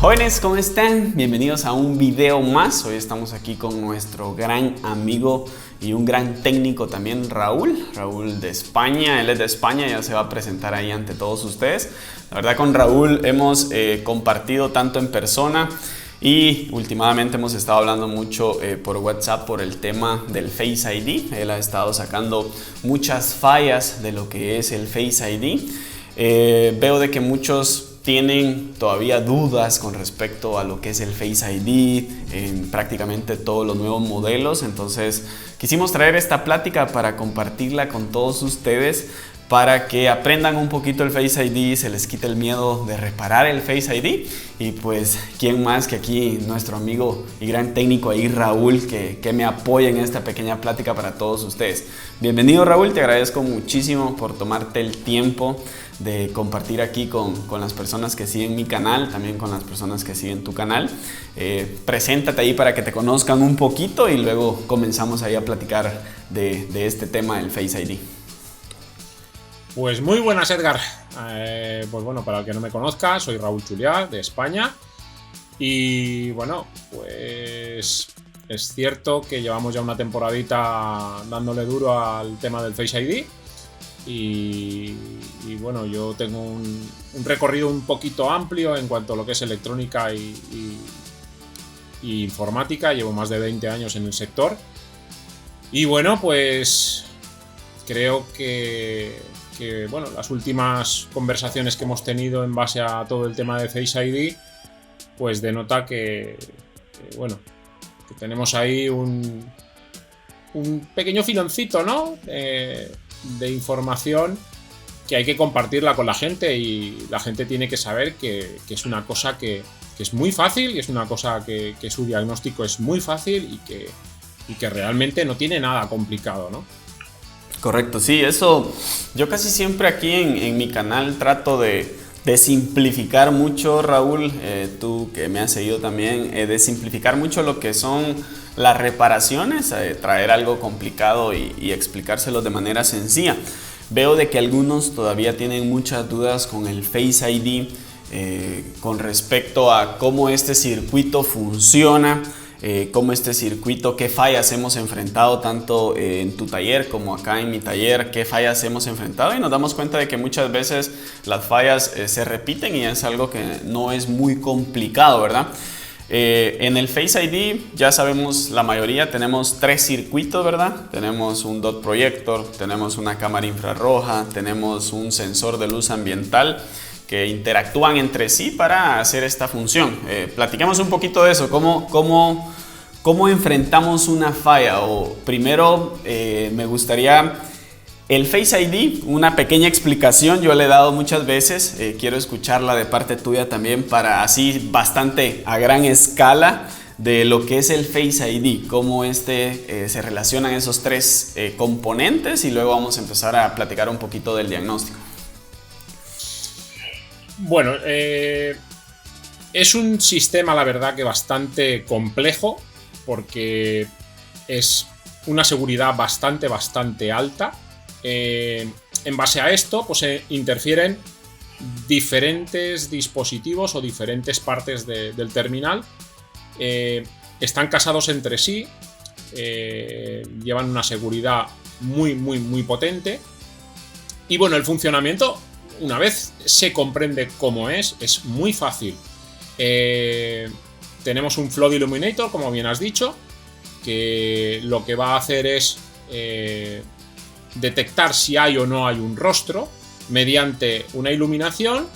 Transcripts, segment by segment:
Jóvenes, ¿cómo están? Bienvenidos a un video más. Hoy estamos aquí con nuestro gran amigo y un gran técnico también, Raúl de España. Él es de España, ya se va a presentar ahí ante todos ustedes. La verdad, con Raúl hemos compartido tanto en persona y últimamente hemos estado hablando mucho por WhatsApp por el tema del Face ID. Él ha estado sacando muchas fallas de lo que es el Face ID. Veo de que muchos tienen todavía dudas con respecto a lo que es el Face ID en prácticamente todos los nuevos modelos. Entonces quisimos traer esta plática para compartirla con todos ustedes, para que aprendan un poquito el Face ID, se les quite el miedo de reparar el Face ID. Y pues, ¿quién más que aquí nuestro amigo y gran técnico ahí, Raúl, que me apoya en esta pequeña plática para todos ustedes? Bienvenido, Raúl, te agradezco muchísimo por tomarte el tiempo de compartir aquí con las personas que siguen mi canal, también con las personas que siguen tu canal. Preséntate ahí para que te conozcan un poquito y luego comenzamos ahí a platicar de este tema del Face ID. Pues muy buenas, Edgar. Pues bueno, para el que no me conozca, soy Raúl Juliá, de España. Y bueno, pues es cierto que llevamos ya una temporadita dándole duro al tema del Face ID. Y bueno, yo tengo un recorrido un poquito amplio en cuanto a lo que es electrónica y informática. Llevo más de 20 años en el sector. Y bueno, pues creo que bueno, las últimas conversaciones que hemos tenido en base a todo el tema de Face ID, pues denota que bueno, que tenemos ahí un pequeño filoncito, ¿no? De información que hay que compartirla con la gente, y la gente tiene que saber que es una cosa que es muy fácil, y es una cosa que su diagnóstico es muy fácil y que realmente no tiene nada complicado, ¿no? Correcto, sí, eso yo casi siempre aquí en mi canal trato de simplificar mucho, Raúl, tú que me has seguido también, de simplificar mucho lo que son las reparaciones, traer algo complicado y explicárselo de manera sencilla. Veo de que algunos todavía tienen muchas dudas con el Face ID, con respecto a cómo este circuito funciona, cómo este circuito, qué fallas hemos enfrentado tanto en tu taller como acá en mi taller, qué fallas hemos enfrentado, y nos damos cuenta de que muchas veces las fallas se repiten y es algo que no es muy complicado, ¿verdad? En el Face ID ya sabemos, la mayoría tenemos 3 circuitos, ¿verdad? Tenemos un dot projector, tenemos una cámara infrarroja, tenemos un sensor de luz ambiental que interactúan entre sí para hacer esta función. Platiquemos un poquito de eso, cómo enfrentamos una falla. O primero me gustaría el Face ID, una pequeña explicación, yo le he dado muchas veces, quiero escucharla de parte tuya también, para así bastante a gran escala de lo que es el Face ID, cómo se relacionan esos 3 componentes, y luego vamos a empezar a platicar un poquito del diagnóstico. Bueno, es un sistema, la verdad, que bastante complejo, porque es una seguridad bastante alta. En base a esto, pues interfieren diferentes dispositivos o diferentes partes del terminal. Están casados entre sí, llevan una seguridad muy potente. Y bueno, el funcionamiento, una vez se comprende cómo es muy fácil. Tenemos un Flood Illuminator, como bien has dicho, que lo que va a hacer es detectar si hay o no hay un rostro mediante una iluminación.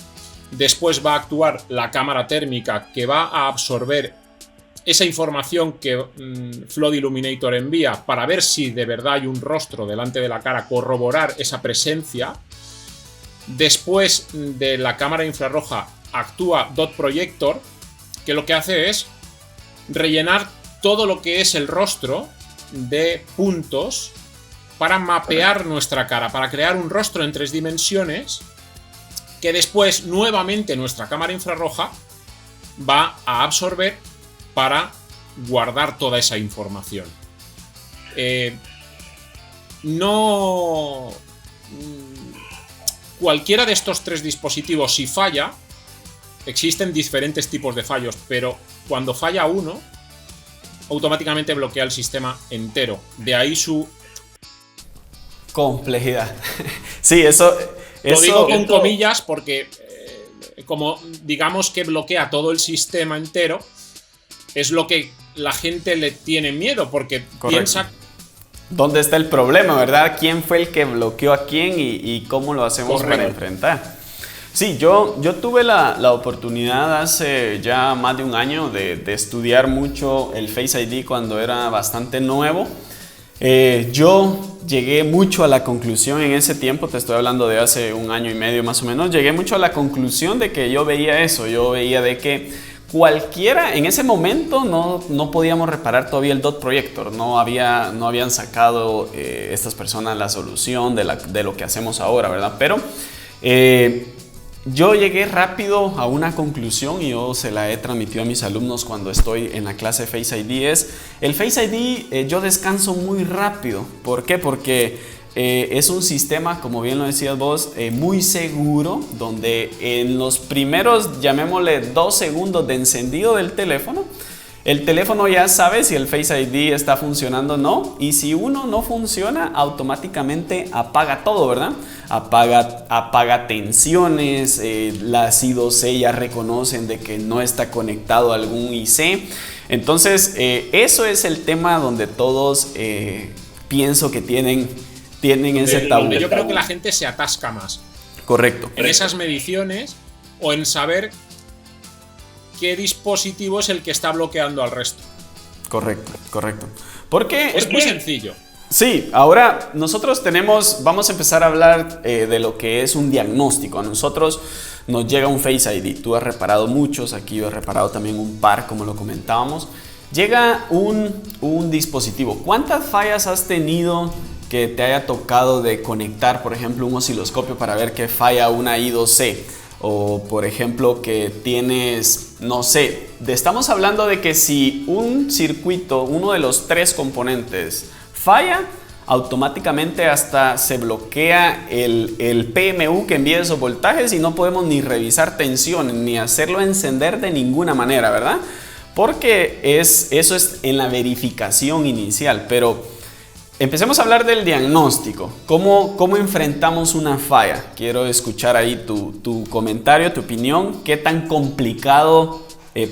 Después va a actuar la cámara térmica, que va a absorber esa información que Flood Illuminator envía para ver si de verdad hay un rostro delante de la cara, corroborar esa presencia. Después de la cámara infrarroja actúa Dot Projector, que lo que hace es rellenar todo lo que es el rostro de puntos para mapear nuestra cara, para crear un rostro en 3 dimensiones, que después nuevamente nuestra cámara infrarroja va a absorber para guardar toda esa información. Cualquiera de estos 3 dispositivos, si falla, existen diferentes tipos de fallos, pero cuando falla uno, automáticamente bloquea el sistema entero. De ahí su complejidad. Sí, eso lo digo con comillas porque como digamos que bloquea todo el sistema entero, es lo que la gente le tiene miedo, porque piensa... ¿Dónde está el problema, verdad? ¿Quién fue el que bloqueó a quién y cómo lo hacemos para enfrentar? Sí, yo tuve la oportunidad hace ya más de un año de estudiar mucho el Face ID cuando era bastante nuevo. Yo llegué mucho a la conclusión en ese tiempo, te estoy hablando de hace un año y medio más o menos, llegué mucho a la conclusión de que yo veía eso, yo veía de que cualquiera, en ese momento no podíamos reparar todavía el dot projector, no habían sacado estas personas la solución de lo que hacemos ahora, ¿verdad? Pero yo llegué rápido a una conclusión y yo se la he transmitido a mis alumnos cuando estoy en la clase Face ID, el Face ID yo descanso muy rápido. ¿Por qué? Porque es un sistema, como bien lo decías vos, muy seguro, donde en los primeros, llamémosle 2 segundos de encendido del teléfono, el teléfono ya sabe si el Face ID está funcionando o no, y si uno no funciona, automáticamente apaga todo, ¿verdad? Apaga tensiones, las I2C ya reconocen de que no está conectado a algún IC. Entonces, eso es el tema donde todos pienso que tienen ese tabú. Yo creo que la gente se atasca más. Correcto. En esas mediciones o en saber qué dispositivo es el que está bloqueando al resto. Correcto. Porque es muy sencillo. Sí, ahora nosotros vamos a empezar a hablar de lo que es un diagnóstico. A nosotros nos llega un Face ID. Tú has reparado muchos, aquí yo he reparado también un par, como lo comentábamos. Llega un dispositivo. ¿Cuántas fallas has tenido que te haya tocado de conectar, por ejemplo, un osciloscopio para ver que falla una I2C? O por ejemplo que tienes, no sé, estamos hablando de que si un circuito, uno de los 3 componentes falla, automáticamente hasta se bloquea el PMU que envía esos voltajes y no podemos ni revisar tensión ni hacerlo encender de ninguna manera, ¿verdad? Porque eso es en la verificación inicial, pero empecemos a hablar del diagnóstico. ¿Cómo enfrentamos una falla? Quiero escuchar ahí tu comentario, tu opinión. ¿Qué tan complicado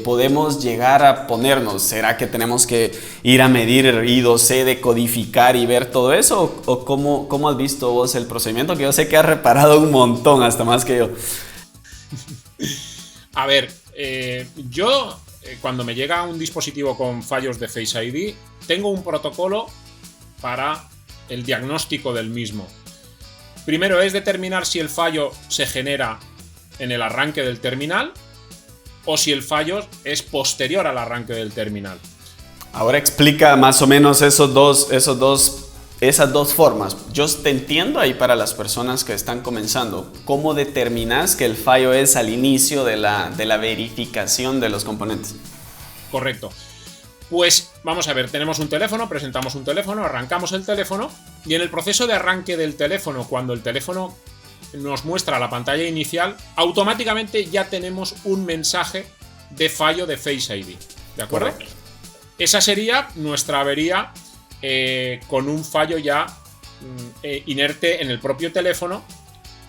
podemos llegar a ponernos? ¿Será que tenemos que ir a medir el I2C, decodificar y ver todo eso? ¿O cómo has visto vos el procedimiento? Que yo sé que has reparado un montón, hasta más que yo. A ver, yo cuando me llega un dispositivo con fallos de Face ID, tengo un protocolo para el diagnóstico del mismo. Primero es determinar si el fallo se genera en el arranque del terminal o si el fallo es posterior al arranque del terminal. Ahora explica más o menos esas dos formas. Yo te entiendo ahí para las personas que están comenzando. ¿Cómo determinas que el fallo es al inicio de la verificación de los componentes? Correcto. Pues vamos a ver, tenemos un teléfono, presentamos un teléfono, arrancamos el teléfono y en el proceso de arranque del teléfono, cuando el teléfono nos muestra la pantalla inicial, automáticamente ya tenemos un mensaje de fallo de Face ID, ¿de acuerdo? Correcto. Esa sería nuestra avería con un fallo ya inerte en el propio teléfono,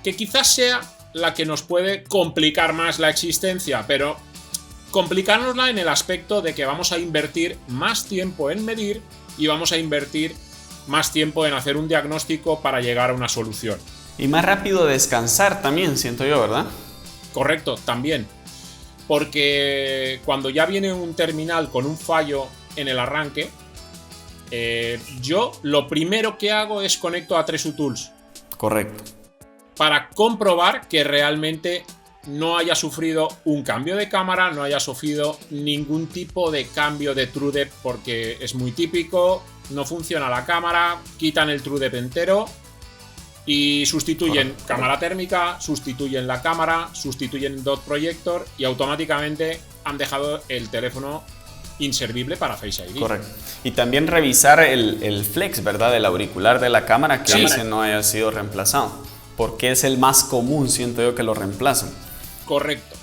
que quizás sea la que nos puede complicar más la existencia, pero complicárnosla en el aspecto de que vamos a invertir más tiempo en medir y vamos a invertir más tiempo en hacer un diagnóstico para llegar a una solución. Y más rápido descansar también, siento yo, ¿verdad? Correcto, también. Porque cuando ya viene un terminal con un fallo en el arranque, yo lo primero que hago es conecto a TresuTools. Correcto. Para comprobar que realmente no haya sufrido un cambio de cámara, no haya sufrido ningún tipo de cambio de TrueDepth, porque es muy típico, no funciona la cámara, quitan el TrueDepth entero y sustituyen cámara térmica, sustituyen la cámara, sustituyen dot projector y automáticamente han dejado el teléfono inservible para Face ID. Correcto. Y también revisar el flex, ¿verdad? El auricular de la cámara que ese no haya sido reemplazado, porque es el más común, siento yo, que lo reemplazan. Correcto.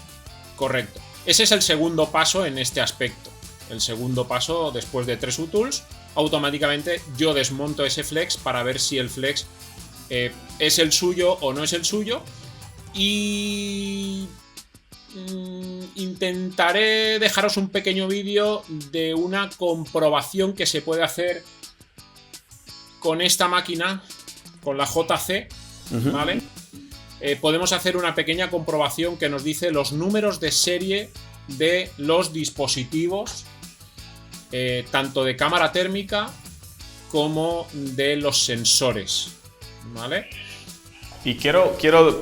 Correcto. Ese es el segundo paso en este aspecto. El segundo paso, después de 3 utils, automáticamente yo desmonto ese flex para ver si el flex es el suyo o no es el suyo. Y intentaré dejaros un pequeño vídeo de una comprobación que se puede hacer con esta máquina, con la JC, ¿vale? Podemos hacer una pequeña comprobación que nos dice los números de serie de los dispositivos, tanto de cámara térmica como de los sensores, ¿vale? Y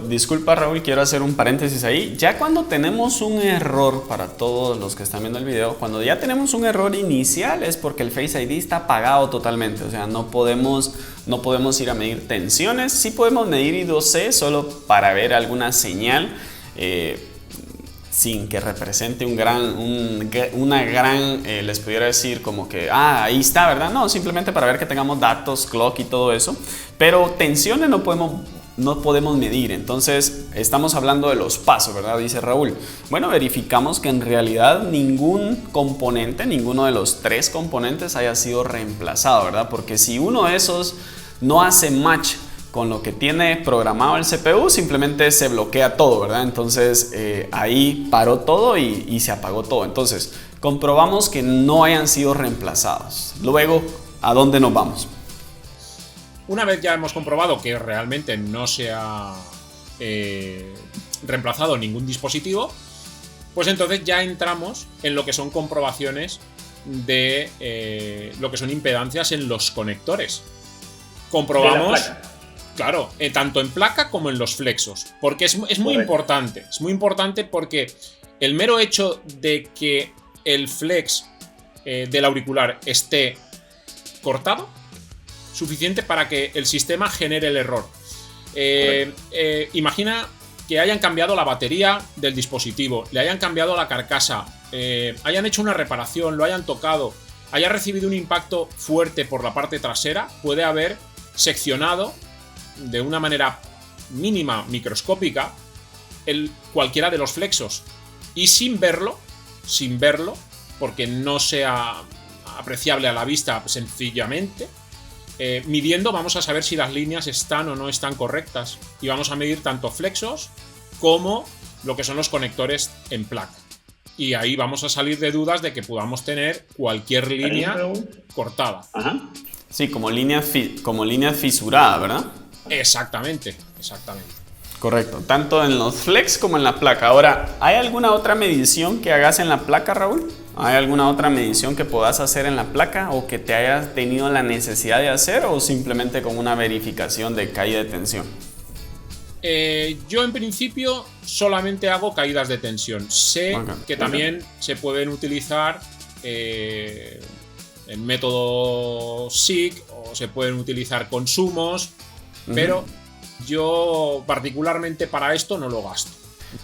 disculpa Raúl, quiero hacer un paréntesis ahí. Ya cuando tenemos un error, para todos los que están viendo el video, cuando ya tenemos un error inicial es porque el Face ID está apagado totalmente. O sea, no podemos ir a medir tensiones. Sí podemos medir I2C solo para ver alguna señal sin que represente una gran, les pudiera decir como que, ahí está, ¿verdad? No, simplemente para ver que tengamos datos, clock y todo eso. Pero tensiones no podemos medir. Entonces estamos hablando de los pasos, ¿verdad? Dice Raúl. Bueno, verificamos que en realidad ninguno de los 3 componentes haya sido reemplazado, ¿verdad? Porque si uno de esos no hace match con lo que tiene programado el CPU, simplemente se bloquea todo, ¿verdad? Entonces ahí paró todo y se apagó todo. Entonces comprobamos que no hayan sido reemplazados. Luego, ¿a dónde nos vamos? Una vez ya hemos comprobado que realmente no se ha reemplazado ningún dispositivo, pues entonces ya entramos en lo que son comprobaciones de lo que son impedancias en los conectores. Comprobamos, claro, tanto en placa como en los flexos, porque es muy importante. Es muy importante porque el mero hecho de que el flex del auricular esté cortado, suficiente para que el sistema genere el error. Imagina que hayan cambiado la batería del dispositivo, le hayan cambiado la carcasa, hayan hecho una reparación, lo hayan tocado, haya recibido un impacto fuerte por la parte trasera, puede haber seccionado de una manera mínima, microscópica, cualquiera de los flexos. Y sin verlo, porque no sea apreciable a la vista sencillamente, midiendo vamos a saber si las líneas están o no están correctas. Y vamos a medir tanto flexos como lo que son los conectores en placa. Y ahí vamos a salir de dudas de que podamos tener cualquier línea cortada. Ajá. Sí, como línea fisurada, ¿verdad? Exactamente. Correcto, tanto en los flex como en la placa. Ahora, ¿hay alguna otra medición que hagas en la placa, Raúl? ¿Hay alguna otra medición que puedas hacer en la placa o que te hayas tenido la necesidad de hacer, o simplemente con una verificación de caída de tensión? Yo en principio solamente hago caídas de tensión. Sé que también se pueden utilizar el método SIG o se pueden utilizar consumos, pero yo particularmente para esto no lo gasto.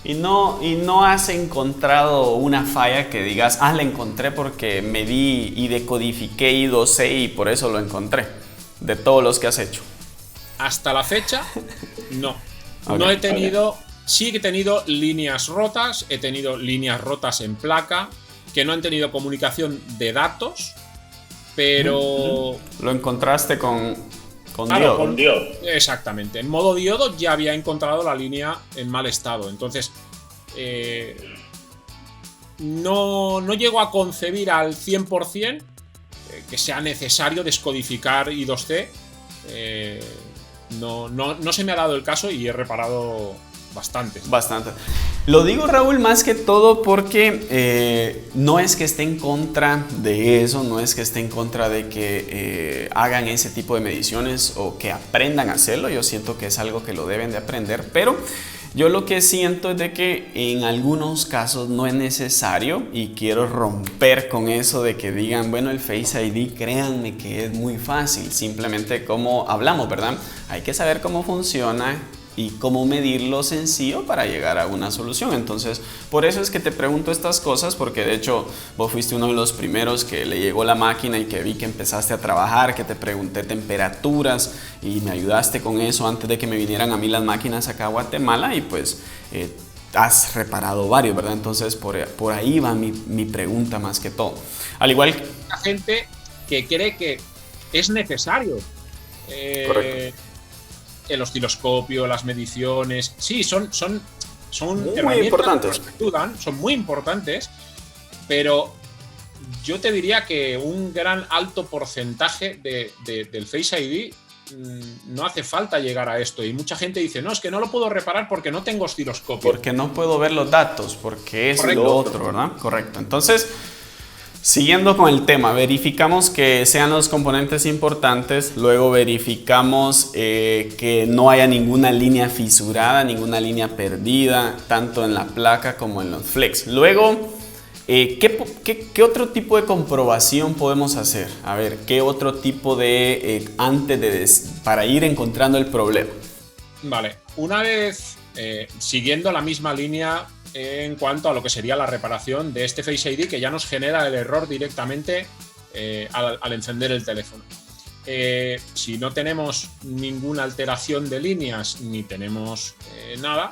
¿Y no has encontrado una falla que digas, la encontré porque medí y decodifiqué I2C y por eso lo encontré? De todos los que has hecho. Hasta la fecha, no. No he tenido... Sí que he tenido líneas rotas, he tenido líneas rotas en placa que no han tenido comunicación de datos, pero... Lo encontraste con claro, diodo. Con diodo. Exactamente. En modo diodo ya había encontrado la línea en mal estado. Entonces, no llego a concebir al 100% que sea necesario descodificar I2C. No se me ha dado el caso y he reparado bastante. Lo digo, Raúl, más que todo porque no es que esté en contra de eso, no es que esté en contra de que hagan ese tipo de mediciones o que aprendan a hacerlo. Yo siento que es algo que lo deben de aprender, pero yo lo que siento es de que en algunos casos no es necesario, y quiero romper con eso de que digan, bueno, el Face ID, créanme que es muy fácil, simplemente como hablamos, ¿verdad? Hay que saber cómo funciona y cómo medirlo sencillo para llegar a una solución. Entonces, por eso es que te pregunto estas cosas, porque de hecho vos fuiste uno de los primeros que le llegó la máquina y que vi que empezaste a trabajar, que te pregunté temperaturas y me ayudaste con eso antes de que me vinieran a mí las máquinas acá a Guatemala, y pues has reparado varios, ¿verdad? Entonces por ahí va mi pregunta más que todo. Al igual que la gente que cree que es necesario el osciloscopio, las mediciones, sí, son muy importantes. Que ayudan, son muy importantes, pero yo te diría que un gran alto porcentaje del Face ID no hace falta llegar a esto. Y mucha gente dice, no, es que no lo puedo reparar porque no tengo osciloscopio. Porque no puedo ver los datos, porque es Correcto. lo otro, ¿verdad? Correcto. Entonces, siguiendo con el tema, verificamos que sean los componentes importantes, luego verificamos que no haya ninguna línea fisurada, ninguna línea perdida, tanto en la placa como en los flex. Luego, ¿qué otro tipo de comprobación podemos hacer? A ver, ¿qué otro tipo de para ir encontrando el problema? Vale, una vez siguiendo la misma línea en cuanto a lo que sería la reparación de este Face ID, que ya nos genera el error directamente al encender el teléfono. Si no tenemos ninguna alteración de líneas ni tenemos nada,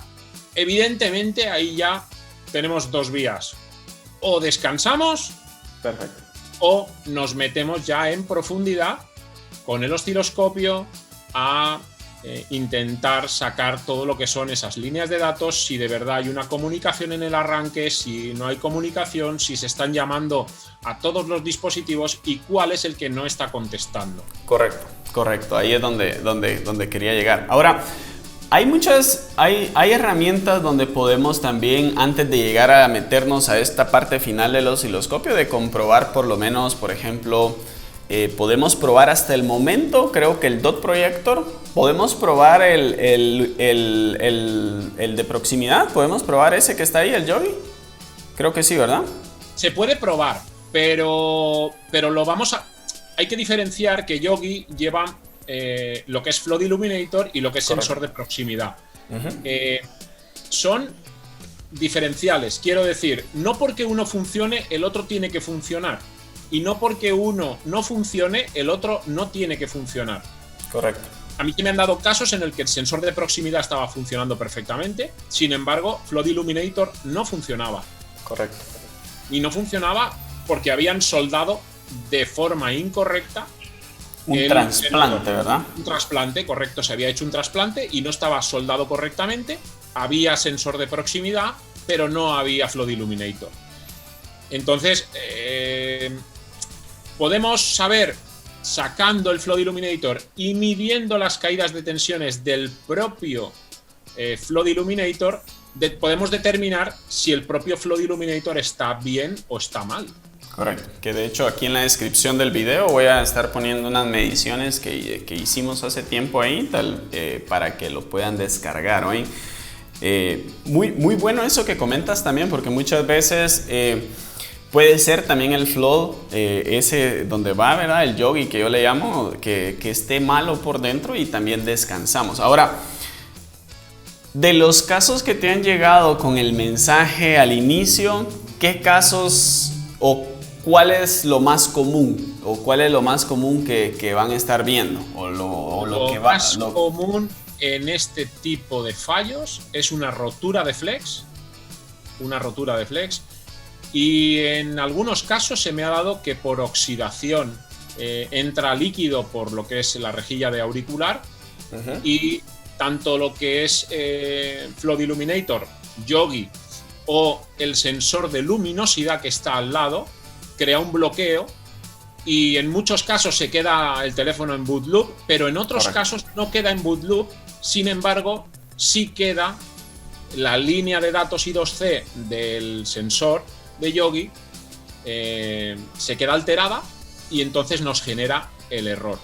evidentemente ahí ya tenemos dos vías. O descansamos, perfecto, o nos metemos ya en profundidad con el osciloscopio a intentar sacar todo lo que son esas líneas de datos, si de verdad hay una comunicación en el arranque, si no hay comunicación, si se están llamando a todos los dispositivos y cuál es el que no está contestando. Correcto, ahí es donde quería llegar. Ahora, hay herramientas donde podemos también, antes de llegar a meternos a esta parte final del osciloscopio, de comprobar por lo menos, por ejemplo, podemos probar hasta el momento, creo que el dot projector, podemos probar el de proximidad, podemos probar ese que está ahí, el Yogi, creo que sí, ¿verdad? Se puede probar, pero hay que diferenciar que Yogi lleva lo que es Flood Illuminator y lo que es sensor de proximidad. Son diferenciales, quiero decir, no porque uno funcione, el otro tiene que funcionar. Y no porque uno no funcione, el otro no tiene que funcionar. Correcto. A mí me han dado casos en el que el sensor de proximidad estaba funcionando perfectamente, sin embargo, Flood Illuminator no funcionaba. Correcto. Y no funcionaba porque habían soldado de forma incorrecta un trasplante, ¿verdad? Un trasplante, correcto. Se había hecho un trasplante y no estaba soldado correctamente. Había sensor de proximidad, pero no había Flood Illuminator. Entonces, podemos saber, sacando el Flood Illuminator y midiendo las caídas de tensiones del propio Flood Illuminator, podemos determinar si el propio Flood Illuminator está bien o está mal. Correcto, que de hecho aquí en la descripción del video voy a estar poniendo unas mediciones que hicimos hace tiempo ahí, para que lo puedan descargar hoy. Muy bueno eso que comentas también, porque muchas veces puede ser también el flow, ese donde va, ¿verdad? El yogi que yo le llamo, que esté malo por dentro y también descansamos. Ahora, de los casos que te han llegado con el mensaje al inicio, ¿qué casos o cuál es lo más común? ¿O cuál es lo más común que van a estar viendo? Lo más común en este tipo de fallos es una rotura de flex. Y en algunos casos se me ha dado que por oxidación entra líquido por lo que es la rejilla de auricular. Y tanto lo que es Flood Illuminator, Yogi o el sensor de luminosidad que está al lado crea un bloqueo y en muchos casos se queda el teléfono en boot loop, pero en otros casos no queda en boot loop. Sin embargo, sí queda la línea de datos I2C del sensor de Yogi, se queda alterada y entonces nos genera el error.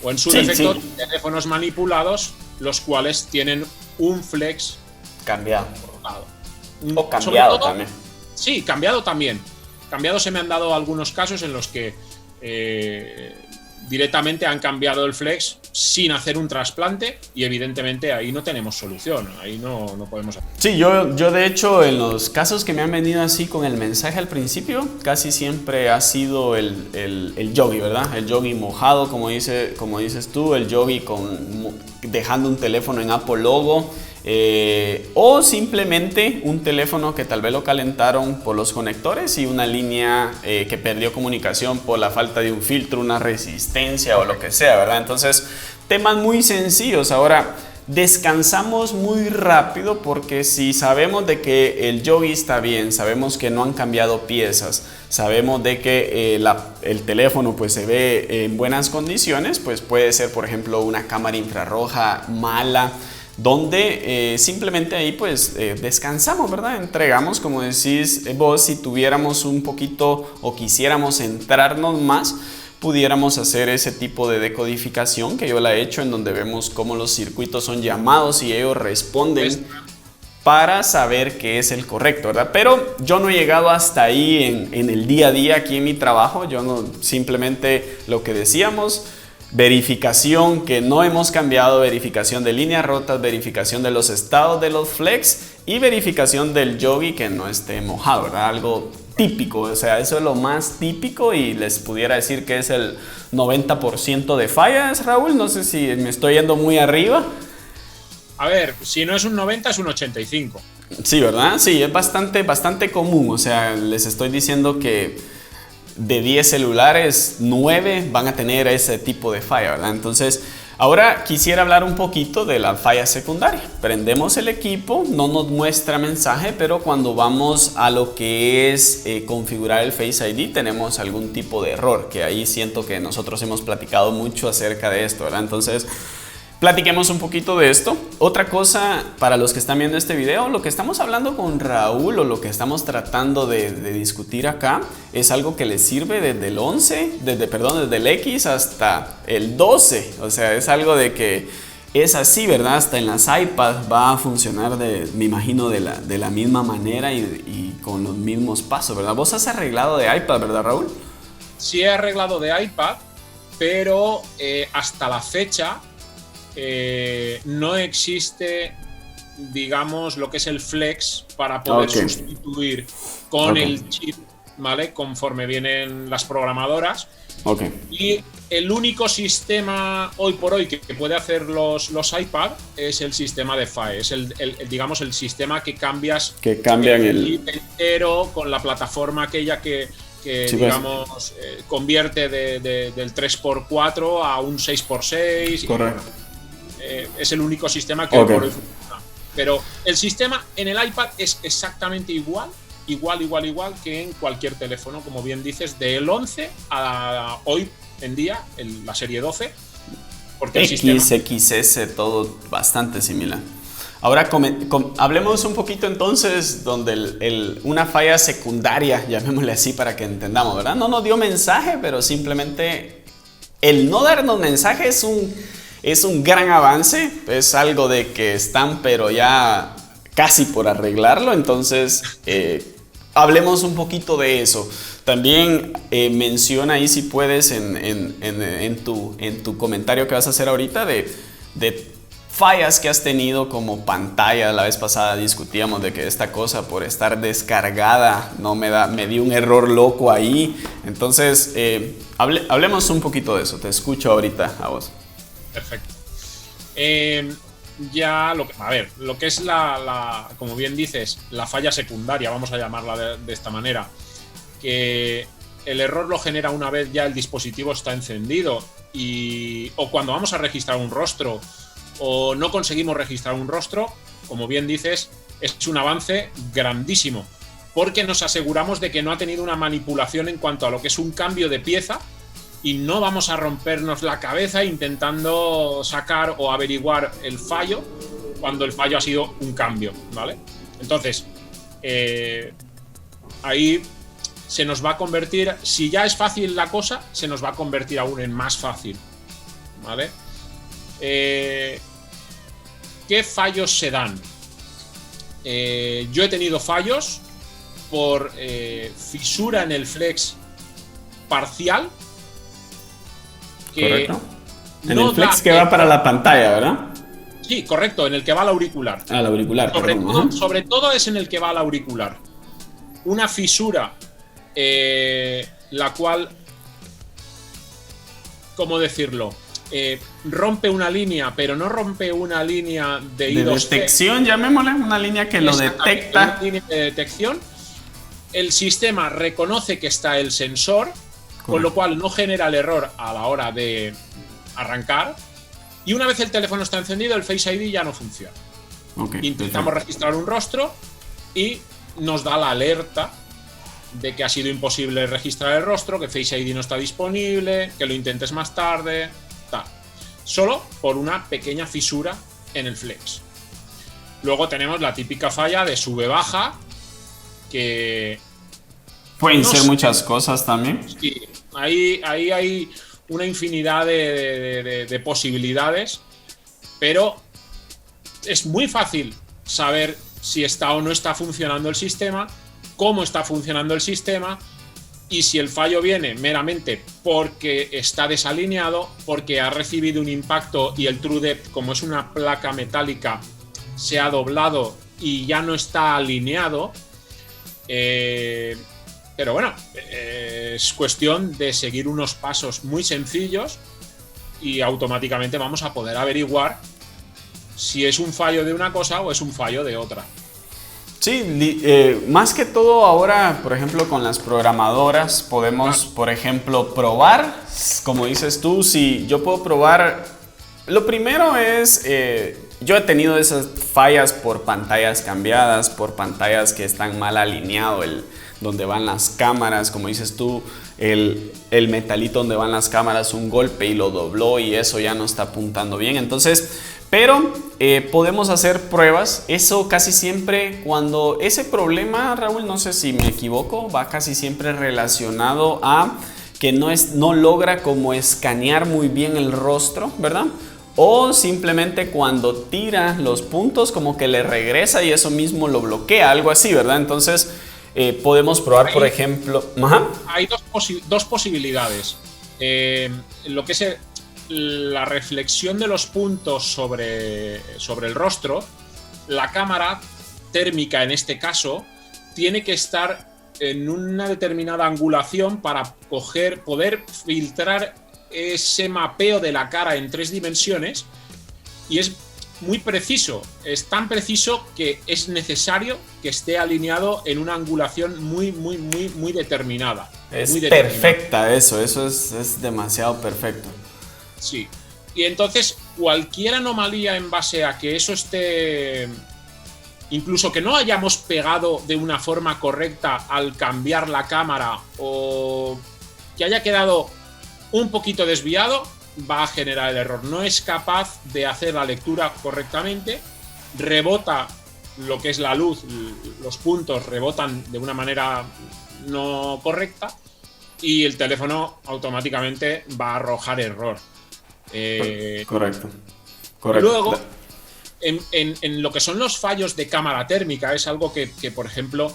O en su defecto, teléfonos manipulados, los cuales tienen un flex cambiado. O cambiado también. Sí, cambiado también. Cambiado se me han dado algunos casos en los que directamente han cambiado el flex sin hacer un trasplante y evidentemente ahí no tenemos solución, ahí no podemos hacer. Sí, yo de hecho en los casos que me han venido así con el mensaje al principio, casi siempre ha sido el yogi, ¿verdad? El yogi mojado, como dices tú, el yogi dejando un teléfono en Apple Logo, o simplemente un teléfono que tal vez lo calentaron por los conectores y una línea que perdió comunicación por la falta de un filtro, una resistencia o lo que sea, ¿verdad? Entonces, temas muy sencillos. Ahora, descansamos muy rápido porque si sabemos de que el Yogi está bien, sabemos que no han cambiado piezas, sabemos de que el teléfono pues se ve en buenas condiciones, pues puede ser por ejemplo una cámara infrarroja mala, donde simplemente ahí pues descansamos, ¿verdad? Entregamos, como decís vos, si tuviéramos un poquito o quisiéramos centrarnos más, pudiéramos hacer ese tipo de decodificación que yo la he hecho, en donde vemos cómo los circuitos son llamados y ellos responden para saber qué es el correcto, ¿verdad? Pero yo no he llegado hasta ahí en el día a día aquí en mi trabajo. Yo no, simplemente lo que decíamos, verificación que no hemos cambiado, verificación de líneas rotas, verificación de los estados de los flex y verificación del Yogi que no esté mojado, ¿verdad? Algo típico, o sea, eso es lo más típico y les pudiera decir que es el 90% de fallas, Raúl. No sé si me estoy yendo muy arriba. A ver, si no es un 90 es un 85. Sí, ¿verdad? Sí, es bastante común, o sea, les estoy diciendo que de 10 celulares, 9 van a tener ese tipo de falla, ¿verdad? Entonces, ahora quisiera hablar un poquito de la falla secundaria. Prendemos el equipo, no nos muestra mensaje, pero cuando vamos a lo que es configurar el Face ID, tenemos algún tipo de error, que ahí siento que nosotros hemos platicado mucho acerca de esto, ¿verdad? Entonces, platiquemos un poquito de esto. Otra cosa para los que están viendo este video, lo que estamos hablando con Raúl o lo que estamos tratando de discutir acá es algo que le sirve desde el 11, desde el X hasta el 12. O sea, es algo de que es así, ¿verdad? Hasta en las iPads va a funcionar, me imagino, de la misma manera y con los mismos pasos, ¿verdad? Vos has arreglado de iPad, ¿verdad, Raúl? Sí, he arreglado de iPad, pero hasta la fecha no existe, digamos, lo que es el flex para poder sustituir con el chip, ¿vale? Conforme vienen las programadoras. Y el único sistema hoy por hoy que puede hacer los iPad es el sistema de PHY, es digamos el sistema que cambian el chip entero con la plataforma aquella que sí, digamos convierte del 3x4 a un 6x6. Correcto. Es el único sistema que hoy por hoy funciona. Pero el sistema en el iPad es exactamente igual que en cualquier teléfono, como bien dices, del 11 a hoy en día, la serie 12. Porque el sistema XS, todo bastante similar. Ahora hablemos un poquito entonces donde una falla secundaria, llamémosle así para que entendamos, ¿verdad? No nos dio mensaje, pero simplemente el no darnos mensaje es un gran avance, es algo de que están pero ya casi por arreglarlo. Entonces hablemos un poquito de eso. También menciona ahí, si puedes, en tu comentario que vas a hacer ahorita de fallas que has tenido como pantalla. La vez pasada discutíamos de que esta cosa, por estar descargada, me dio un error loco ahí. Entonces hablemos un poquito de eso. Te escucho ahorita a vos. Perfecto. Ya lo que es como bien dices, la falla secundaria, vamos a llamarla de esta manera, que el error lo genera una vez ya el dispositivo está encendido o cuando vamos a registrar un rostro o no conseguimos registrar un rostro, como bien dices, es un avance grandísimo, porque nos aseguramos de que no ha tenido una manipulación en cuanto a lo que es un cambio de pieza y no vamos a rompernos la cabeza intentando sacar o averiguar el fallo cuando el fallo ha sido un cambio, ¿vale? Entonces, ahí se nos va a convertir, si ya es fácil la cosa, se nos va a convertir aún en más fácil, ¿vale? ¿Qué fallos se dan? Yo he tenido fallos por fisura en el flex parcial. Correcto. En el flex que va para la pantalla, ¿verdad? Sí, correcto, en el que va al auricular. Al auricular, sobre todo es en el que va al auricular. Una fisura, la cual, ¿cómo decirlo? rompe una línea, pero no rompe una línea de I2C. De detección, llamémosle, una línea que lo detecta. Una línea de detección. El sistema reconoce que está el sensor, con lo cual no genera el error a la hora de arrancar. Y una vez el teléfono está encendido, el Face ID ya no funciona. Intentamos registrar un rostro y nos da la alerta de que ha sido imposible registrar el rostro, que Face ID no está disponible, que lo intentes más tarde, tal. Solo por una pequeña fisura en el flex. Luego tenemos la típica falla de sube-baja, que... Pueden ser muchas cosas también. Sí, ahí hay una infinidad de posibilidades, pero es muy fácil saber si está o no está funcionando el sistema, cómo está funcionando el sistema, y si el fallo viene meramente porque está desalineado, porque ha recibido un impacto y el true depth, como es una placa metálica, se ha doblado y ya no está alineado. Pero bueno, es cuestión de seguir unos pasos muy sencillos y automáticamente vamos a poder averiguar si es un fallo de una cosa o es un fallo de otra. Sí, más que todo ahora, por ejemplo, con las programadoras podemos, por ejemplo, probar, como dices tú, si yo puedo probar. Lo primero es, yo he tenido esas fallas por pantallas cambiadas, por pantallas que están mal alineado donde van las cámaras, como dices tú, el metalito donde van las cámaras, un golpe y lo dobló y eso ya no está apuntando bien. Entonces, pero podemos hacer pruebas. Eso casi siempre, cuando ese problema, Raúl, no sé si me equivoco, va casi siempre relacionado a que no logra como escanear muy bien el rostro, ¿verdad? O simplemente cuando tira los puntos como que le regresa y eso mismo lo bloquea, algo así, ¿verdad? Entonces podemos probar, por ejemplo... Hay dos posibilidades. Lo que es la reflexión de los puntos sobre el rostro, la cámara térmica en este caso tiene que estar en una determinada angulación para poder filtrar ese mapeo de la cara en 3 dimensiones, y es muy preciso, es tan preciso que es necesario que esté alineado en una angulación muy determinada. Es muy determinada. Perfecta eso es demasiado perfecto. Sí, y entonces cualquier anomalía en base a que eso esté, incluso que no hayamos pegado de una forma correcta al cambiar la cámara o que haya quedado un poquito desviado, va a generar el error. No es capaz de hacer la lectura correctamente, rebota lo que es la luz, los puntos rebotan de una manera no correcta y el teléfono automáticamente va a arrojar error. Correcto. Luego, en lo que son los fallos de cámara térmica, es algo que por ejemplo,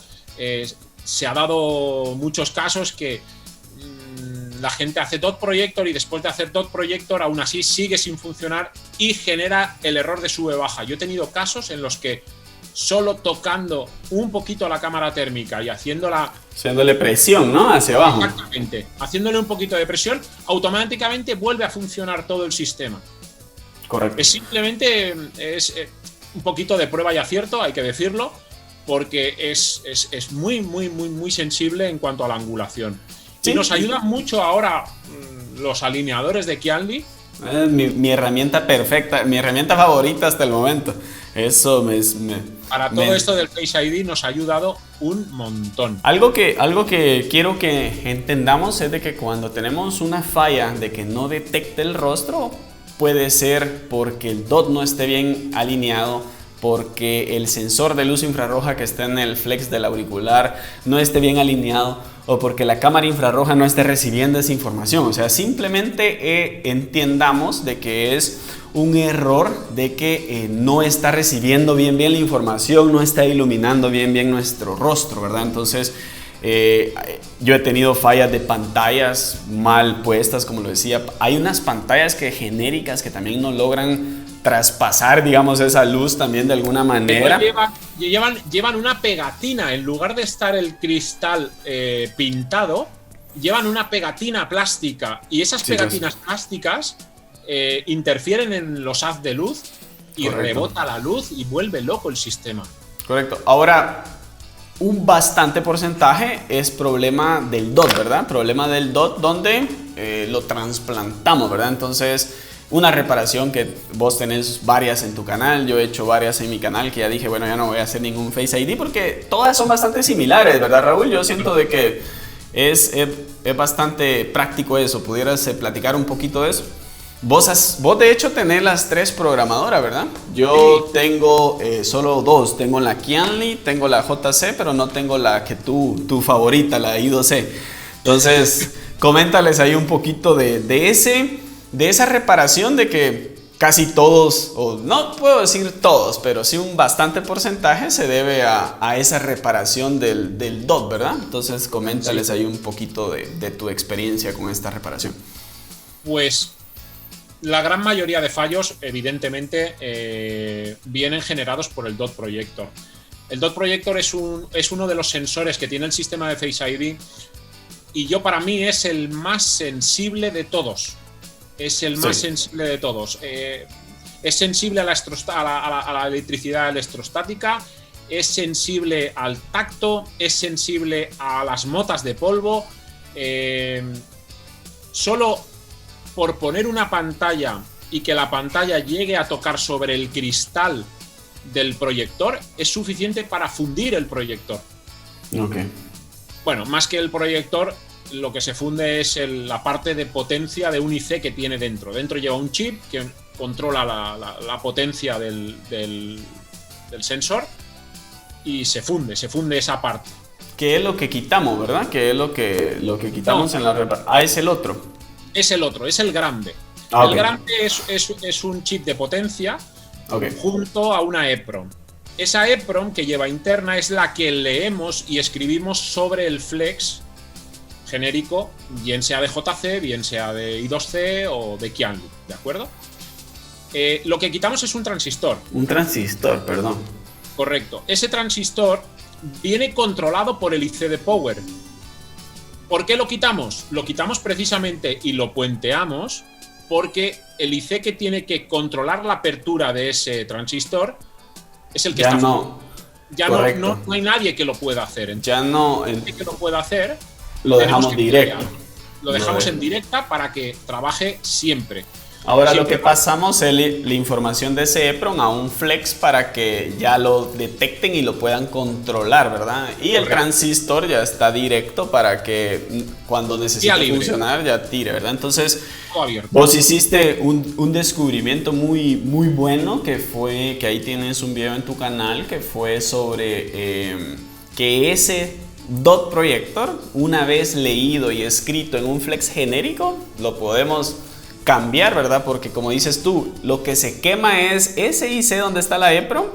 se ha dado muchos casos que la gente hace dot projector y después de hacer dot projector aún así sigue sin funcionar y genera el error de sube-baja. Yo he tenido casos en los que solo tocando un poquito la cámara térmica y haciéndole presión, ¿no? Hacia abajo. Exactamente. Haciéndole un poquito de presión, automáticamente vuelve a funcionar todo el sistema. Correcto. Es simplemente un poquito de prueba y acierto, hay que decirlo, porque es muy sensible en cuanto a la angulación. Sí. Y nos ayudan mucho ahora los alineadores de Qianli. Mi herramienta perfecta, mi herramienta favorita hasta el momento. Eso Para todo esto del Face ID nos ha ayudado un montón. Algo que quiero que entendamos es de que cuando tenemos una falla de que no detecte el rostro, puede ser porque el DOT no esté bien alineado, porque el sensor de luz infrarroja que está en el flex del auricular no esté bien alineado, o porque la cámara infrarroja no esté recibiendo esa información. O sea, simplemente entendamos de que es un error de que no está recibiendo bien la información, no está iluminando bien nuestro rostro, ¿verdad? Entonces, yo he tenido fallas de pantallas mal puestas, como lo decía. Hay unas pantallas genéricas que también no logran traspasar, digamos, esa luz también de alguna manera. Llevan una pegatina, en lugar de estar el cristal pintado, llevan una pegatina plástica, y esas pegatinas plásticas interfieren en los haz de luz y Correcto. rebota la luz y vuelve loco el sistema. Correcto. Ahora, un bastante porcentaje es problema del DOT, ¿verdad? Problema del DOT donde lo trasplantamos, ¿verdad? Entonces, una reparación que vos tenés varias en tu canal, yo he hecho varias en mi canal, que ya dije, bueno, ya no voy a hacer ningún Face ID porque todas son bastante similares, ¿verdad, Raúl? Yo siento de que es bastante práctico eso. ¿Pudieras platicar un poquito de eso? Vos de hecho tenés las 3 programadoras, ¿verdad? Yo Sí. tengo solo 2. Tengo la Qianli, tengo la JC, pero no tengo la que tu favorita, la I2C. Entonces, coméntales ahí un poquito de esa reparación de que casi todos, o no puedo decir todos, pero sí un bastante porcentaje se debe a esa reparación del DOT, ¿verdad? Entonces, coméntales Sí. ahí un poquito de tu experiencia con esta reparación. Pues la gran mayoría de fallos, evidentemente, vienen generados por el DOT Projector. El DOT Projector es uno de los sensores que tiene el sistema de Face ID y para mí es el más sensible de todos. Es el más sensible de todos. Es sensible a la electricidad electrostática, es sensible al tacto, es sensible a las motas de polvo. Solo por poner una pantalla y que la pantalla llegue a tocar sobre el cristal del proyector es suficiente para fundir el proyector. Ok. Bueno, más que el proyector, lo que se funde es la parte de potencia de un IC que tiene dentro. Dentro lleva un chip que controla la potencia del sensor y se funde esa parte. ¿Qué es lo que quitamos, verdad? ¿Qué es lo que quitamos en la reparación? Ah, es el otro. Es el otro, es el grande. Ah, el ok. grande es un chip de potencia Ok. junto a una EEPROM. Esa EEPROM que lleva interna es la que leemos y escribimos sobre el flex genérico, bien sea de JC, bien sea de I2C o de Qianli, ¿de acuerdo? Lo que quitamos es un transistor. Un transistor, perdón. Correcto. Ese transistor viene controlado por el IC de Power. ¿Por qué lo quitamos? Lo quitamos precisamente y lo puenteamos porque el IC que tiene que controlar la apertura de ese transistor es el que Ya está no. ya Correcto. no hay nadie que lo pueda hacer. Entonces, Ya no. nadie que lo pueda hacer, Lo tenemos dejamos que directo. crear. Lo dejamos en directa para que trabaje siempre. Ahora Siempre lo que pasamos es la información de ese EEPROM a un flex para que ya lo detecten y lo puedan controlar, ¿verdad? Y el Correcto. transistor ya está directo para que cuando necesite libre. funcionar ya tire, ¿verdad? Entonces, todo abierto. vos hiciste un descubrimiento muy, muy bueno que fue, que ahí tienes un video en tu canal que fue sobre que ese DOT Projector, una vez leído y escrito en un flex genérico, lo podemos cambiar, ¿verdad? Porque como dices tú, lo que se quema es ese IC donde está la EEPROM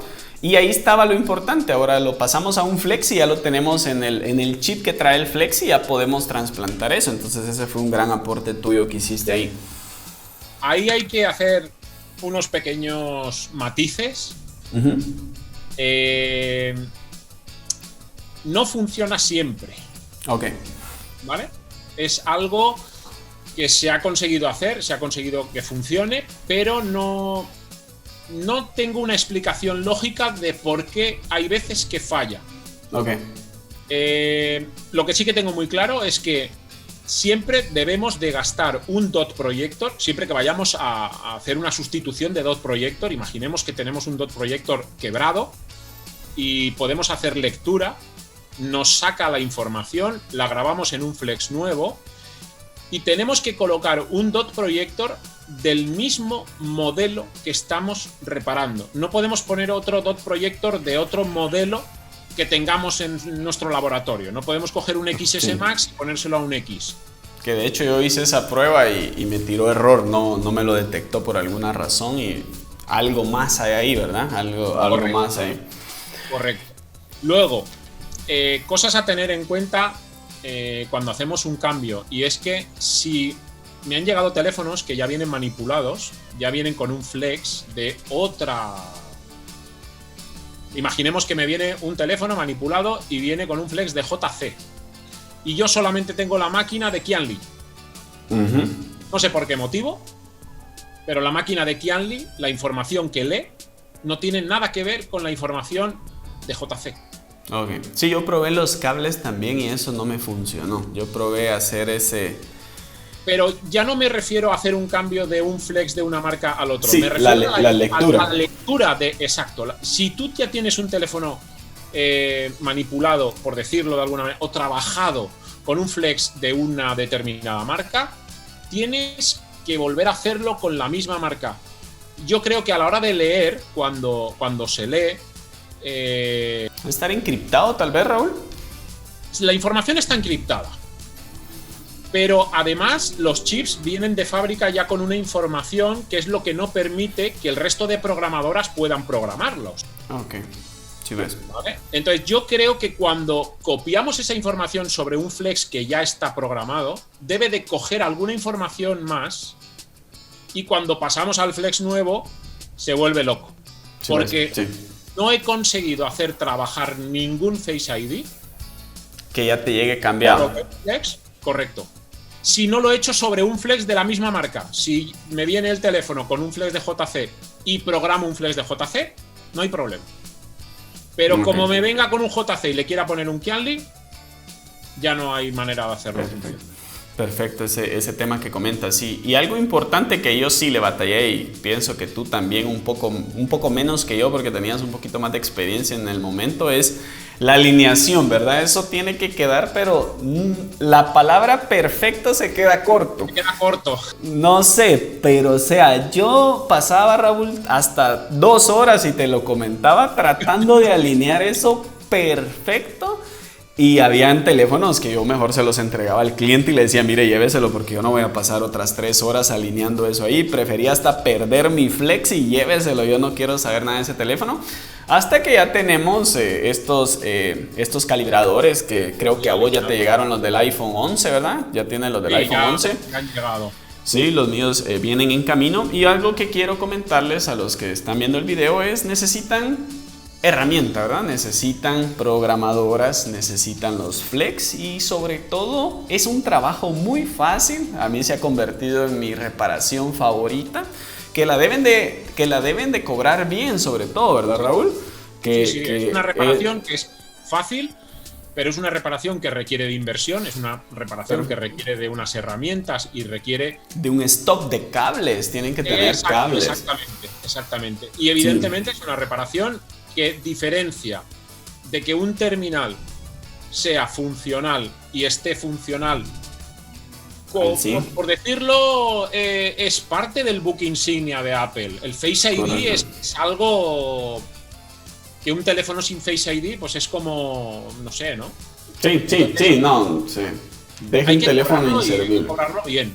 y ahí estaba lo importante. Ahora lo pasamos a un flex y ya lo tenemos en el chip que trae el flex y ya podemos trasplantar eso. Entonces ese fue un gran aporte tuyo que hiciste ahí. Ahí hay que hacer unos pequeños matices. Uh-huh. No funciona siempre, Ok. ¿vale? Es algo que se ha conseguido hacer, se ha conseguido que funcione, pero no tengo una explicación lógica de por qué hay veces que falla. Ok. Lo que sí que tengo muy claro es que siempre debemos de gastar un DOT Projector, siempre que vayamos a hacer una sustitución de DOT Projector. Imaginemos que tenemos un DOT Projector quebrado y podemos hacer lectura, nos saca la información, la grabamos en un flex nuevo y tenemos que colocar un DOT Projector del mismo modelo que estamos reparando. No podemos poner otro DOT Projector de otro modelo que tengamos en nuestro laboratorio. No podemos coger un XS Max y ponérselo a un X. Que de hecho yo hice esa prueba y me tiró error, no me lo detectó por alguna razón y algo más hay ahí, ¿verdad? Algo más ahí. Correcto. Luego, cosas a tener en cuenta cuando hacemos un cambio, y es que si me han llegado teléfonos que ya vienen manipulados, ya vienen con un flex de otra. Imaginemos que me viene un teléfono manipulado y viene con un flex de JC y yo solamente tengo la máquina de Qianli. Uh-huh. No sé por qué motivo, Pero la máquina de Qianli, la información que lee, no tiene nada que ver con la información de JC. Ok. Sí, yo probé los cables también y eso no me funcionó. Yo probé hacer ese... Pero ya no me refiero a hacer un cambio de un flex de una marca al otro. Sí, me refiero la lectura. A la lectura de... Exacto. Si tú ya tienes un teléfono manipulado, por decirlo de alguna manera, o trabajado con un flex de una determinada marca, tienes que volver a hacerlo con la misma marca. Yo creo que a la hora de leer, cuando se lee... ¿Estar encriptado tal vez, Raúl? La información está encriptada. Pero además los chips vienen de fábrica ya con una información que es lo que no permite que el resto de programadoras puedan programarlos. Ok, sí ves. ¿Vale? Entonces yo creo que cuando copiamos esa información sobre un flex que ya está programado, debe de coger alguna información más y cuando pasamos al flex nuevo se vuelve loco. Sí, porque sí. no he conseguido hacer trabajar ningún Face ID Que ya te llegue cambiado. flex, correcto. Si no lo he hecho sobre un flex de la misma marca, si me viene el teléfono con un flex de JC y programo un flex de JC, no hay problema. Pero Okay. como me venga con un JC y le quiera poner un Qianli, ya no hay manera de hacerlo. Perfecto, ese tema que comentas, sí. Y algo importante que yo sí le batallé y pienso que tú también un poco menos que yo porque tenías un poquito más de experiencia en el momento es la alineación, ¿verdad? Eso tiene que quedar, pero la palabra perfecto se queda corto. Se queda corto. No sé, pero o sea, yo pasaba, Raúl, hasta 2 horas y te lo comentaba tratando de alinear eso perfecto. Y habían teléfonos que yo mejor se los entregaba al cliente y le decía, mire, lléveselo porque yo no voy a pasar otras 3 horas alineando eso ahí. Prefería hasta perder mi flex y lléveselo, yo no quiero saber nada de ese teléfono. Hasta que ya tenemos estos calibradores que creo que a vos ya te llegaron los del iPhone 11, ¿verdad? Ya tienen los del iPhone 11. Ya han llegado. Sí, los míos vienen en camino. Y algo que quiero comentarles a los que están viendo el video es, necesitan herramienta, ¿verdad? Necesitan programadoras, necesitan los flex y sobre todo es un trabajo muy fácil. A mí se ha convertido en mi reparación favorita, que la deben de cobrar bien, sobre todo, ¿verdad, Raúl? Sí, es una reparación que es fácil, pero es una reparación que requiere de inversión, es una reparación que requiere de unas herramientas y requiere de un stock de cables, tienen que tener cables. Exactamente. Y evidentemente es una reparación que diferencia de que un terminal sea funcional y esté funcional, por decirlo, es parte del book insignia de Apple. El Face ID es algo que un teléfono sin Face ID pues es como, no sé, ¿no? Sí. Deja un teléfono inservible. Y cobrarlo bien.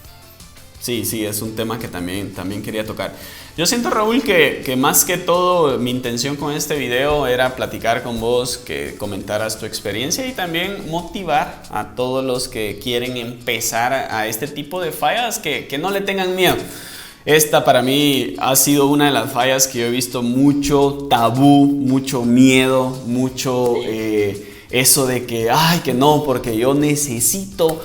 Sí, es un tema que también quería tocar. Yo siento, Raúl, que más que todo mi intención con este video era platicar con vos, que comentaras tu experiencia y también motivar a todos los que quieren empezar a este tipo de fallas, que no le tengan miedo. Esta para mí ha sido una de las fallas que yo he visto mucho tabú, mucho miedo, mucho... eso de que, que no, porque yo necesito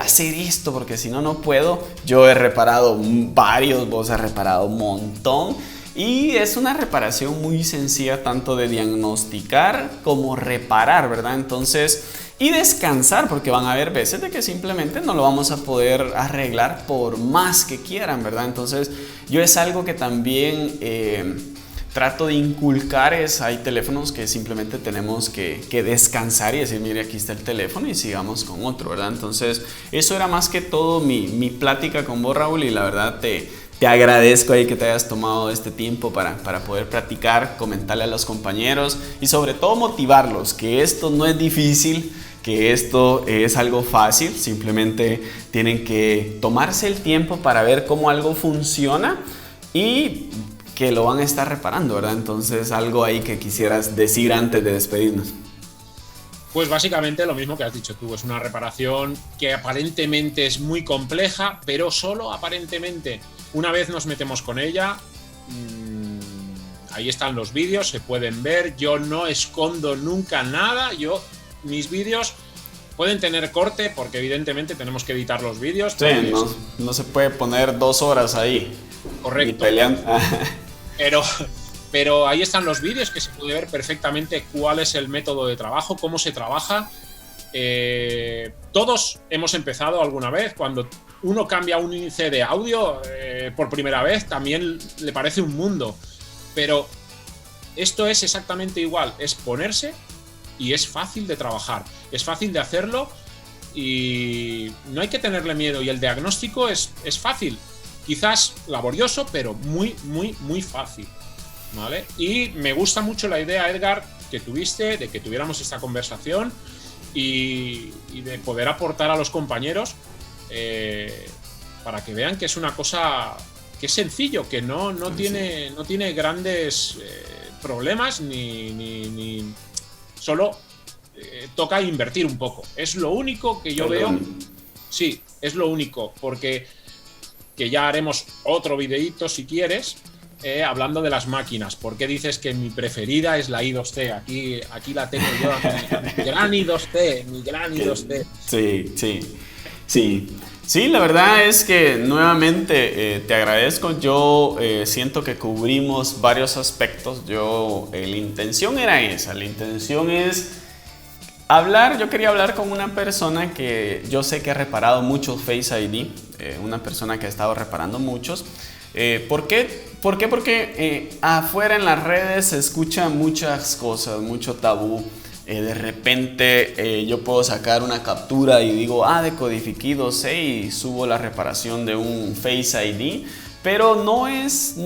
hacer esto, porque si no, no puedo. Yo he reparado varios, vos has reparado un montón. Y es una reparación muy sencilla, tanto de diagnosticar como reparar, ¿verdad? Entonces, y descansar, porque van a haber veces de que simplemente no lo vamos a poder arreglar por más que quieran, ¿verdad? Entonces, yo es algo que también... trato de inculcar hay teléfonos que simplemente tenemos que descansar y decir, mire, aquí está el teléfono y sigamos con otro, ¿verdad? Entonces, eso era más que todo mi plática con vos, Raúl, y la verdad te agradezco ahí que te hayas tomado este tiempo para poder platicar, comentarle a los compañeros y sobre todo motivarlos, que esto no es difícil, que esto es algo fácil, simplemente tienen que tomarse el tiempo para ver cómo algo funciona y que lo van a estar reparando, ¿verdad? Entonces, algo ahí que quisieras decir antes de despedirnos. Pues básicamente lo mismo que has dicho tú, es una reparación que aparentemente es muy compleja, pero solo aparentemente. Una vez nos metemos con ella, ahí están los vídeos, se pueden ver, yo no escondo nunca nada, mis vídeos pueden tener corte porque evidentemente tenemos que editar los vídeos. Sí, no se puede poner 2 horas ahí. Correcto. Y peleando. Pero ahí están los vídeos que se puede ver perfectamente cuál es el método de trabajo, cómo se trabaja. Todos hemos empezado alguna vez. Cuando uno cambia un índice de audio por primera vez, también le parece un mundo. Pero esto es exactamente igual. Es ponerse y es fácil de trabajar. Es fácil de hacerlo y no hay que tenerle miedo. Y el diagnóstico es fácil. Quizás laborioso, pero muy, muy, muy fácil. ¿Vale? Y me gusta mucho la idea, Edgar, que tuviste de que tuviéramos esta conversación y de poder aportar a los compañeros para que vean que es una cosa que es sencillo, que no tiene grandes problemas ni solo toca invertir un poco. Es lo único que yo veo. Sí, es lo único, porque que ya haremos otro videíto si quieres. Hablando de las máquinas, ¿por qué dices que mi preferida es la i2C? Aquí la tengo yo, mi gran i2C. Sí, la verdad es que nuevamente te agradezco. Yo siento que cubrimos varios aspectos. La intención era esa, la intención es hablar. Yo quería hablar con una persona que yo sé que ha reparado muchos Face ID, una persona que ha estado reparando muchos. ¿Por qué? Porque afuera en las redes se escuchan muchas cosas, mucho tabú. De repente yo puedo sacar una captura y digo, decodifiqué i2C y subo la reparación de un Face ID. Pero no es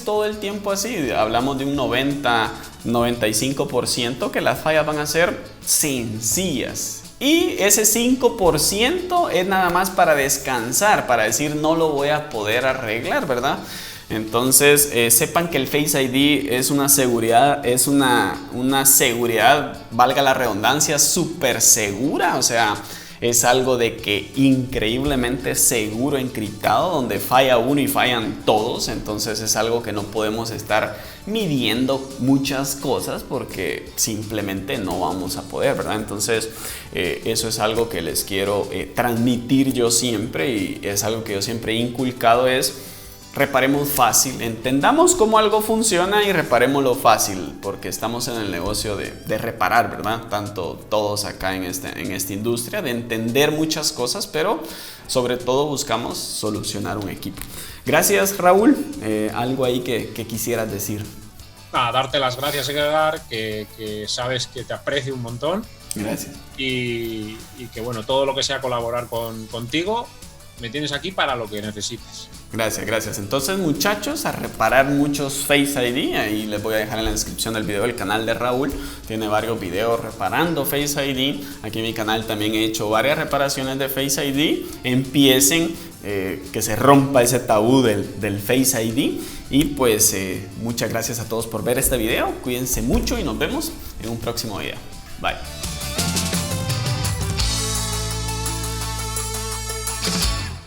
todo el tiempo así. Hablamos de un 90-95% que las fallas van a ser sencillas. Y ese 5% es nada más para descansar, para decir no lo voy a poder arreglar, ¿verdad? Entonces sepan que el Face ID es una seguridad, valga la redundancia, súper segura. O sea, es algo de que increíblemente seguro, encriptado, donde falla uno y fallan todos. Entonces es algo que no podemos estar midiendo muchas cosas porque simplemente no vamos a poder, ¿verdad? Entonces eso es algo que les quiero transmitir yo siempre, y es algo que yo siempre he inculcado, es reparemos fácil, entendamos cómo algo funciona y reparémoslo fácil, porque estamos en el negocio de reparar, ¿verdad? Tanto todos acá en esta industria, de entender muchas cosas, pero sobre todo buscamos solucionar un equipo. Gracias, Raúl. Algo ahí que quisieras decir. Darte las gracias, Edgar, que sabes que te aprecio un montón. Gracias. Y que bueno, todo lo que sea colaborar contigo, me tienes aquí para lo que necesites. Gracias. Entonces, muchachos, a reparar muchos Face ID. Ahí les voy a dejar en la descripción del video el canal de Raúl. Tiene varios videos reparando Face ID. Aquí en mi canal también he hecho varias reparaciones de Face ID. Empiecen, que se rompa ese tabú del Face ID. Y pues muchas gracias a todos por ver este video. Cuídense mucho y nos vemos en un próximo video. Bye.